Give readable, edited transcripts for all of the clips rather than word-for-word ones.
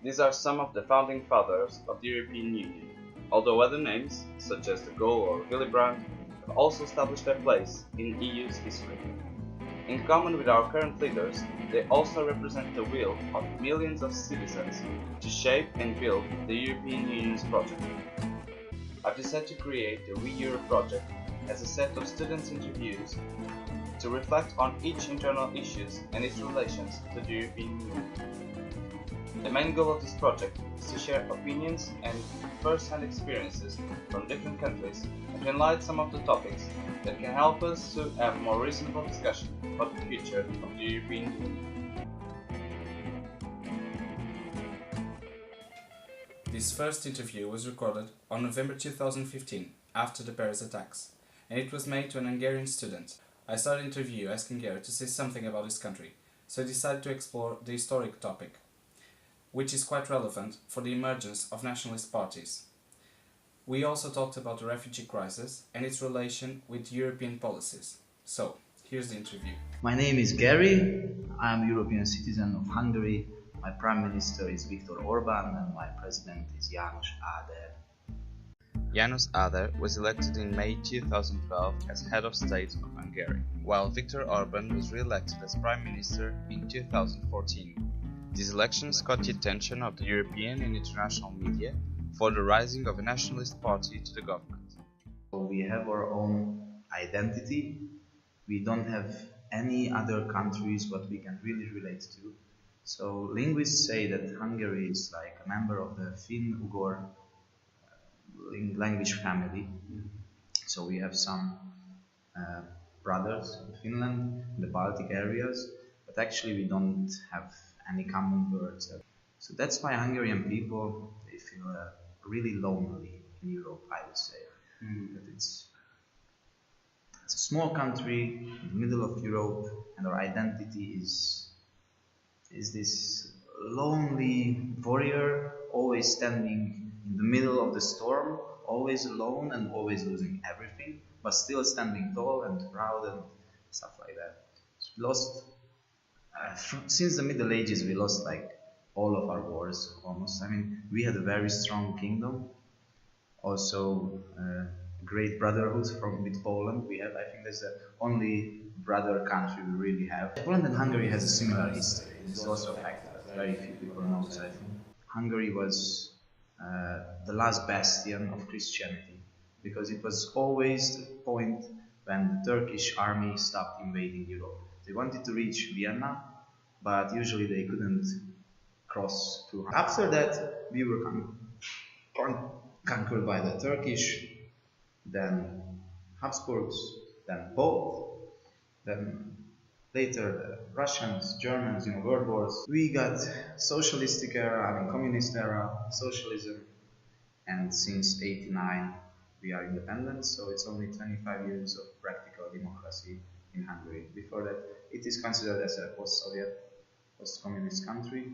These are some of the founding fathers of the European Union, although other names, such as de Gaulle or Willy Brandt, have also established their place in EU's history. In common with our current leaders, they also represent the will of millions of citizens to shape and build the European Union's project. I've decided to create the WEurope project as a set of students' interviews to reflect on each internal issues and its relations to the European Union. The main goal of this project is to share opinions and first-hand experiences from different countries and to enlighten some of the topics that can help us to have a more reasonable discussion about the future of the European Union. This first interview was recorded on November 2015, after the Paris attacks, and it was made to an Hungarian student. I started the interview asking Gary to say something about his country, so I decided to explore the historic topic, which is quite relevant for the emergence of nationalist parties. We also talked about the refugee crisis and its relation with European policies. So, here's the interview. My name is Gary. I am a European citizen of Hungary. My Prime Minister is Viktor Orbán and my President is János Áder. János Áder was elected in May 2012 as head of state of Hungary, while Viktor Orbán was re-elected as Prime Minister in 2014. These elections caught the attention of the European and international media for the rising of a nationalist party to the government. We have our own identity. We don't have any other countries what we can really relate to. So linguists say that Hungary is like a member of the Finn-Ugor language family. So we have some brothers in Finland, in the Baltic areas, but actually we don't have any common words. So that's why Hungarian people, they feel really lonely in Europe, I would say. That it's a small country in the middle of Europe, and our identity is this lonely warrior, always standing in the middle of the storm, always alone and always losing everything, but still standing tall and proud and stuff like that. So we lost since the Middle Ages, we lost like all of our wars almost. I mean, we had a very strong kingdom, also great brotherhood with Poland. I think that's the only brother country we really have. Poland and Hungary has a similar history. It's also a fact that very few people know. I think Hungary was the last bastion of Christianity, because it was always the point when the Turkish army stopped invading Europe. They wanted to reach Vienna, but usually they couldn't cross through. After that, we were conquered by the Turkish, then Habsburgs, then both, then later the Russians, Germans, world wars. We got socialistic era, communist era, socialism, and since '89 we are independent, so it's only 25 years of practical democracy in Hungary. Before that, it is considered as a post-Soviet, post-communist country.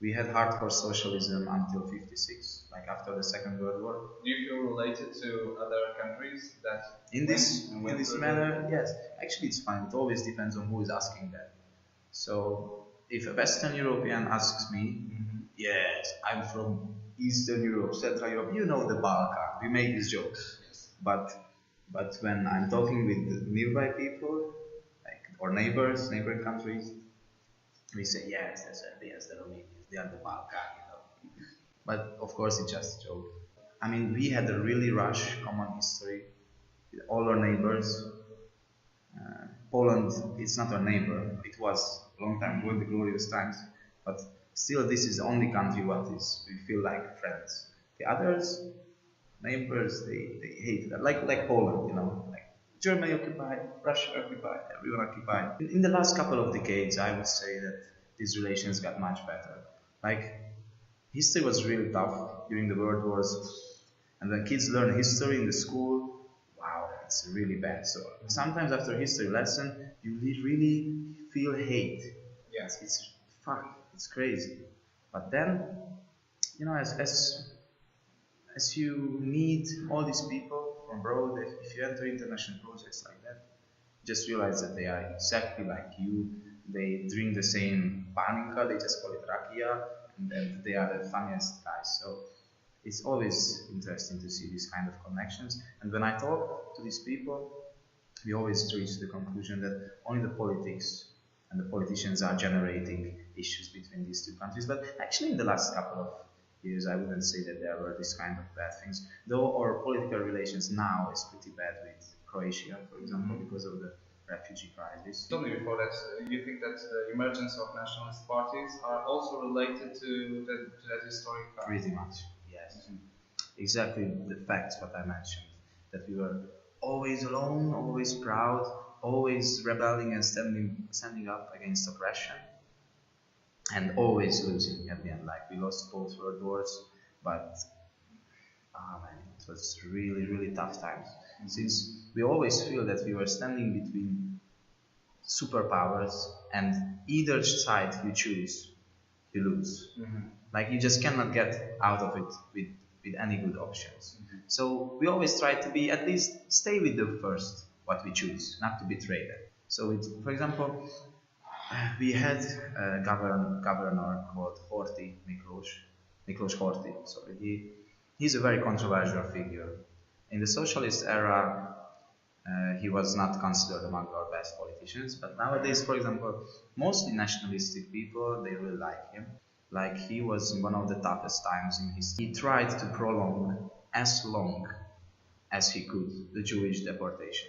We had hardcore socialism until '56, like after the Second World War. Do you feel related to other countries that in this manner? Yes, actually it's fine. It always depends on who is asking that. So if a Western European asks me, yes, I'm from Eastern Europe, Central Europe, the Balkan. We make these jokes. Yes. But when I'm talking with nearby people, like or neighboring countries, we say yes, the Romanians, they are the Balkan, But of course, it's just a joke. I mean, we had a really common history with all our neighbors. Poland, it's not our neighbor. It was a long time ago in the glorious times, but still, this is the only country we feel like friends. The others, neighbors, they hate that, like Poland, like Germany occupied, Russia occupied, everyone occupied. In the last couple of decades, I would say that these relations got much better. Like, history was really tough during the world wars, and when kids learn history in the school, wow, it's really bad. So sometimes after a history lesson, you really feel hate. Yes, It's crazy. But then, as you meet all these people from abroad, if you enter international projects like that, just realize that they are exactly like you. They drink the same paninka, they just call it rakia, and they are the funniest guys. So it's always interesting to see these kind of connections. And when I talk to these people, we always reach the conclusion that only the politics and the politicians are generating issues between these two countries. But actually, in the last couple of years, I wouldn't say that there were this kind of bad things. Though our political relations now is pretty bad with Croatia, for example, because of the refugee crisis. Told me before that you think that the emergence of nationalist parties are also related to that historic past. Pretty much, yes. Exactly the facts what I mentioned, that we were always alone, always proud, always rebelling and standing up against oppression, and always losing at the end. Like we lost both world wars, but man, it was really tough times. Since we always feel that we were standing between superpowers, and either side you choose, you lose. Like you just cannot get out of it with any good options. So we always try to be, at least stay with the first what we choose, not to betray them. So it's, for example, we had a governor called Miklos Horthy. Sorry, he's a very controversial figure. In the socialist era, he was not considered among our best politicians, but nowadays, for example, mostly nationalistic people, they really like him. Like he was in one of the toughest times in history. He tried to prolong as long as he could the Jewish deportation.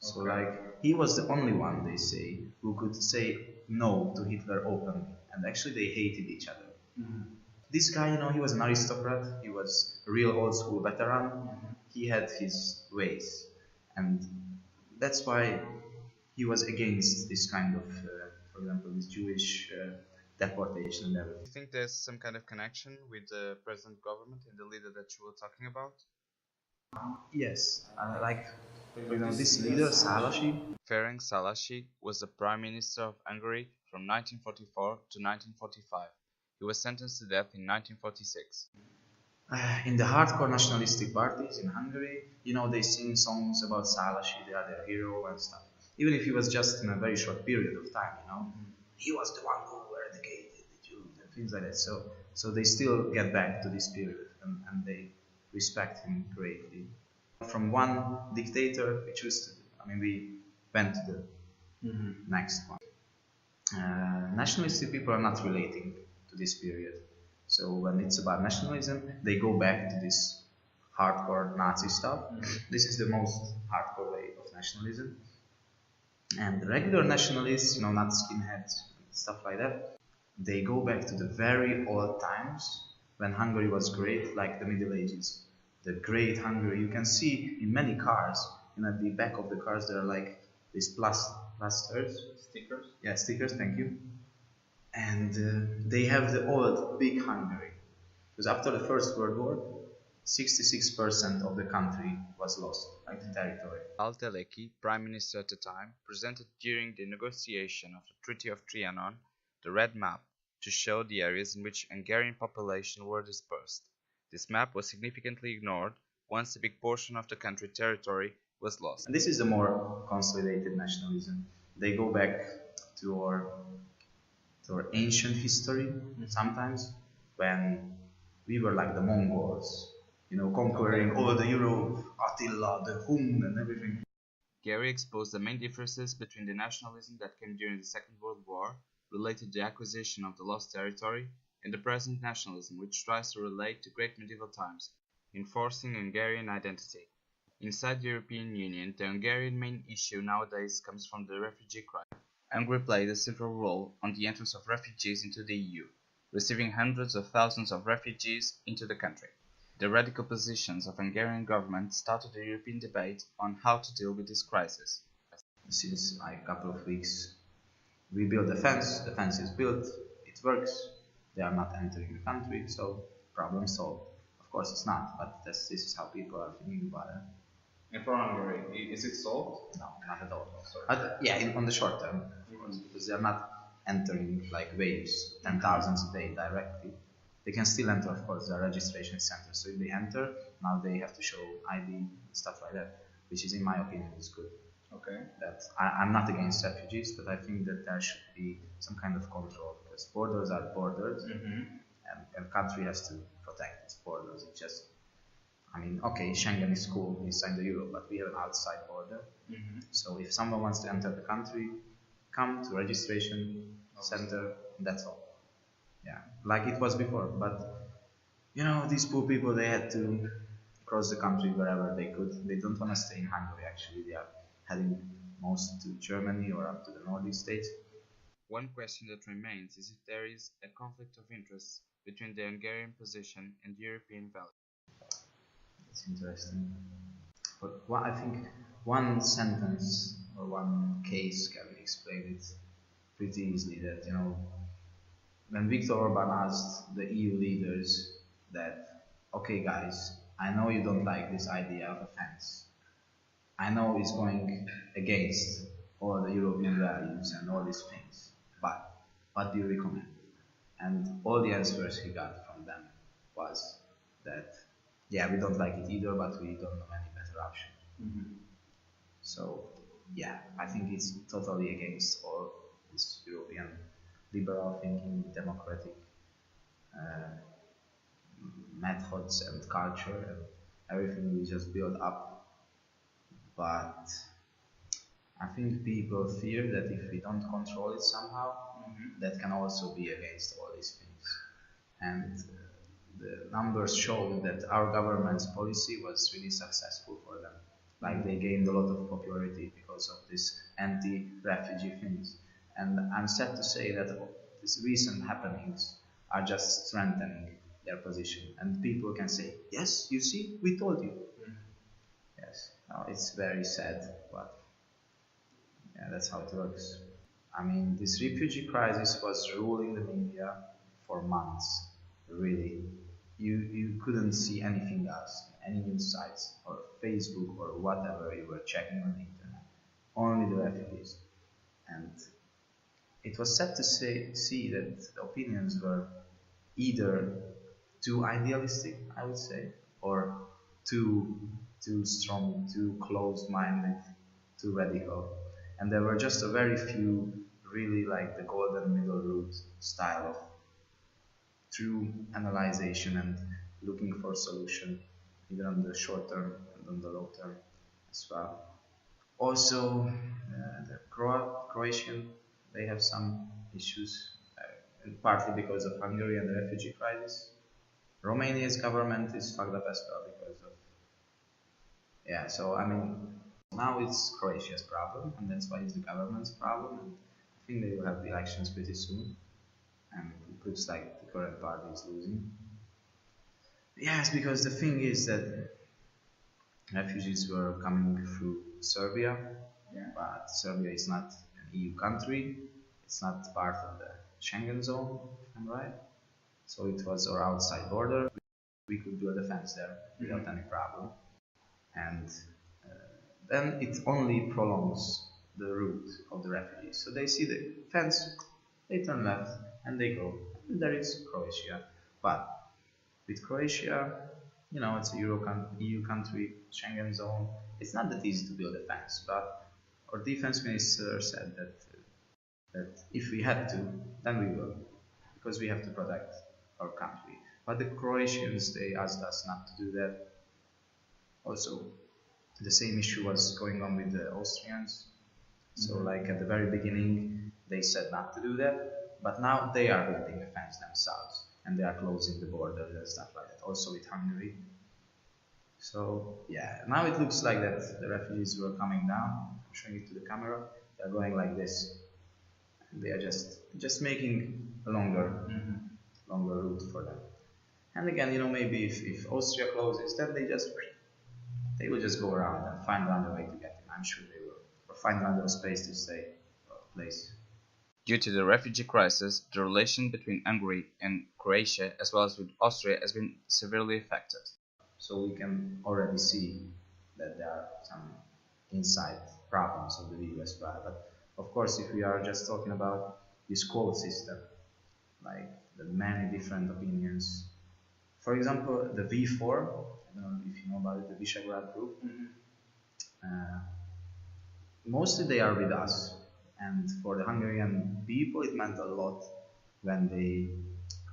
So like he was the only one, they say, who could say no to Hitler openly, and actually they hated each other. This guy, he was an aristocrat, he was a real old school veteran, he had his ways, and that's why he was against this kind of, for example, this Jewish deportation and everything. Do you think there's some kind of connection with the present government and the leader that you were talking about? Yes, like, for example, this leader, Szálasi. Ferenc Szálasi was the Prime Minister of Hungary from 1944 to 1945. He was sentenced to death in 1946. In the hardcore nationalistic parties in Hungary, they sing songs about Szálasi, they are their hero and stuff. Even if he was just in a very short period of time, he was the one who eradicated the Jews and things like that. So they still get back to this period and they respect him greatly. From one dictator, we went to the next one. Nationalistic people are not relating to this period. So when it's about nationalism, they go back to this hardcore Nazi stuff. This is the most hardcore way of nationalism. And the regular nationalists, not skinheads, stuff like that, they go back to the very old times when Hungary was great, like the Middle Ages. The great Hungary. You can see in many cars, at the back of the cars, there are like these plasters. Stickers? Yeah, stickers, thank you. And they have the old, big Hungary. Because after the First World War, 66% of the country was lost, like the territory. Al-Teleki, Prime Minister at the time, presented during the negotiation of the Treaty of Trianon the red map to show the areas in which Hungarian population were dispersed. This map was significantly ignored once a big portion of the country territory was lost. And this is the more consolidated nationalism. They go back to our ancient history sometimes, when we were like the Mongols, conquering all the Europe, Attila, the Hun and everything. Gary exposed the main differences between the nationalism that came during the Second World War, related to the acquisition of the lost territory, and the present nationalism, which tries to relate to great medieval times, enforcing Hungarian identity. Inside the European Union, the Hungarian main issue nowadays comes from the refugee crisis. Hungary played a central role on the entrance of refugees into the EU, receiving hundreds of thousands of refugees into the country. The radical positions of Hungarian government started a European debate on how to deal with this crisis. Since a couple of weeks, we built a fence, the fence is built, it works, they are not entering the country, so problem solved. Of course it's not, but this is how people are thinking about it. And for Hungary, is it solved? No, not at all. But yeah, on the short term, of course, because they are not entering like waves, 10,000 a day directly. They can still enter, of course, their registration center. So if they enter, now they have to show ID and stuff like that, which is, in my opinion, is good. Okay. That I'm not against refugees, but I think that there should be some kind of control because borders are borders, and country has to protect its borders. It just, I mean, okay, Schengen is cool inside the Euro, but we have an outside border. So if someone wants to enter the country, come to registration center, that's all. Yeah, like it was before. But you know, these poor people, they had to cross the country wherever they could. They don't want to stay in Hungary. Actually, they are heading most to Germany or up to the Nordic states. One question that remains is if there is a conflict of interest between the Hungarian position and European values. It's interesting. But I think one sentence or one case can explain it pretty easily. That you know, when Viktor Orban asked the EU leaders that, okay, guys, I know you don't like this idea of a fence. I know it's going against all the European values and all these things, but what do you recommend? And all the answers he got from them was that, yeah, we don't like it either, but we don't know any better option. So, yeah, I think it's totally against all this European liberal thinking, democratic uh, methods and culture and everything we just build up. But I think people fear that if we don't control it somehow, that can also be against all these things. And the numbers show that our government's policy was really successful for them. Like they gained a lot of popularity because of this anti-refugee things. And I'm sad to say that these recent happenings are just strengthening their position. And people can say, yes, you see, we told you. Yes, now it's very sad, but yeah, that's how it works. I mean, this refugee crisis was ruling the media for months, really. You couldn't see anything else, any news sites or Facebook or whatever you were checking on the internet. Only the refugees. And it was sad to see that the opinions were either too idealistic, I would say, or too strong, too closed-minded, too radical. And there were just a very few really like the golden middle route style of true analyzation and looking for solution, even on the short term and on the long term as well. Also, the Croatian, they have some issues, and partly because of Hungary and the refugee crisis. Romania's government is fucked up as well because of, yeah, so I mean, now it's Croatia's problem, and that's why it's the government's problem. And I think they will have the elections pretty soon, and it looks like the current party is losing. Yes, because the thing is that refugees were coming through Serbia, but Serbia is not an EU country. It's not part of the Schengen zone, if I'm right. So it was our outside border. We could build a fence there without any problem. And then it only prolongs the route of the refugees. So they see the fence, they turn left, and they go. And there is Croatia. But with Croatia, you know, it's a EU country, Schengen zone. It's not that easy to build a fence, but our defense minister said that if we had to, then we will, because we have to protect our country. But the Croatians, they asked us not to do that. Also, the same issue was going on with the Austrians. So like at the very beginning, they said not to do that, but now they are building a fence themselves, and they are closing the borders and stuff like that. Also with Hungary. So yeah, now it looks like that the refugees were coming down. I'm showing it to the camera. They're going like this. And they are just making a longer route for them. And again, you know, maybe if Austria closes, then they will just go around and find another way to get in. I'm sure they will, or find another space to stay, or place. Due to the refugee crisis, the relation between Hungary and Croatia, as well as with Austria, has been severely affected. So we can already see that there are some inside problems of the EU as well. But of course, if we are just talking about this quote system, like the many different opinions. For example, the V4, I don't know if you know about it, the Visegrad group. mostly they are with us, and for the Hungarian people it meant a lot when they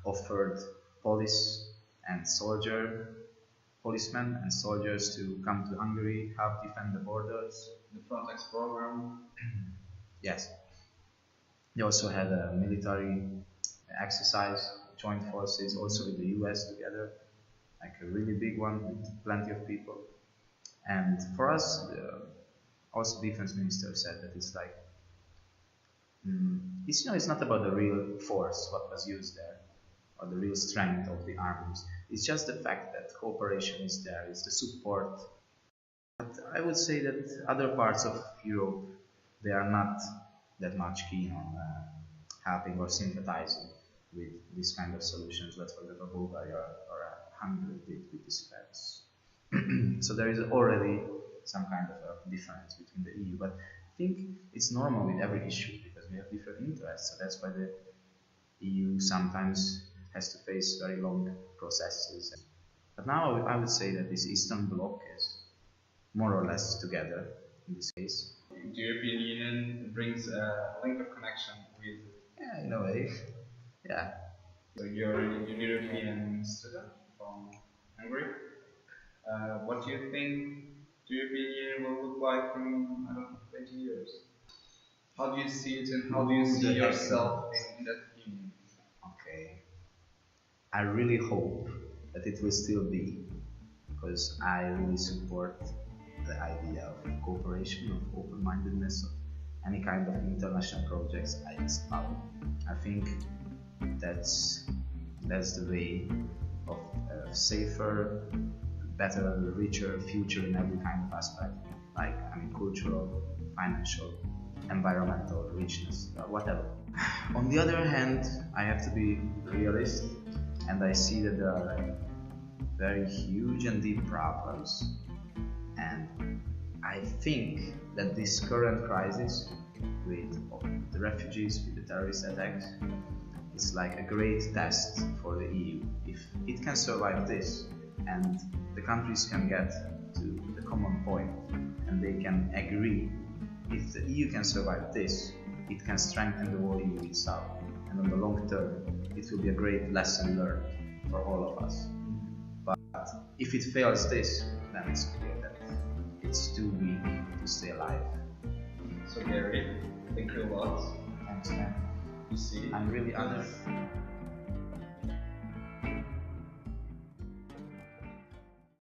offered police and policemen and soldiers to come to Hungary, help defend the borders. The Frontex program. Yes. They also had a military exercise, joint forces, also with the US together, like a really big one with plenty of people. And for us, also defense minister said that it's like, it's not about the real force, what was used there, or the real strength of the armies. It's just the fact that cooperation is there, it's the support. But I would say that other parts of Europe, they are not that much keen on helping or sympathizing with this kind of solutions. Let's for example Bulgaria or Hungary did with this facts. So there is already some kind of a difference between the EU, but I think it's normal with every issue because we have different interests. So that's why the EU sometimes has to face very long processes. But now I would say that this Eastern Bloc is more or less together in this case. The European Union brings a link of connection with. Yeah, in a way. Yeah. So you're a European student from Hungary. What do you think the European Union will look like in, I don't know, 20 years? How do you see it and how do you see yourself in that union? Okay. I really hope that it will still be, because I really support the idea of cooperation, of open-mindedness, of any kind of international projects I espouse. I think that's the way of a safer, better, richer future in every kind of aspect, like cultural, financial, environmental, richness, whatever. On the other hand, I have to be realist, and I see that there are very huge and deep problems, and I think that this current crisis with the refugees, with the terrorist attacks, is like a great test for the EU. If it can survive this and the countries can get to the common point and they can agree, if the EU can survive this, it can strengthen the whole EU itself, and on the long term it will be a great lesson learned for all of us. But if it fails this, then it's clear that it's too weak to stay alive. So Gary, thank you a lot. Thanks, man. You see, I'm really honored.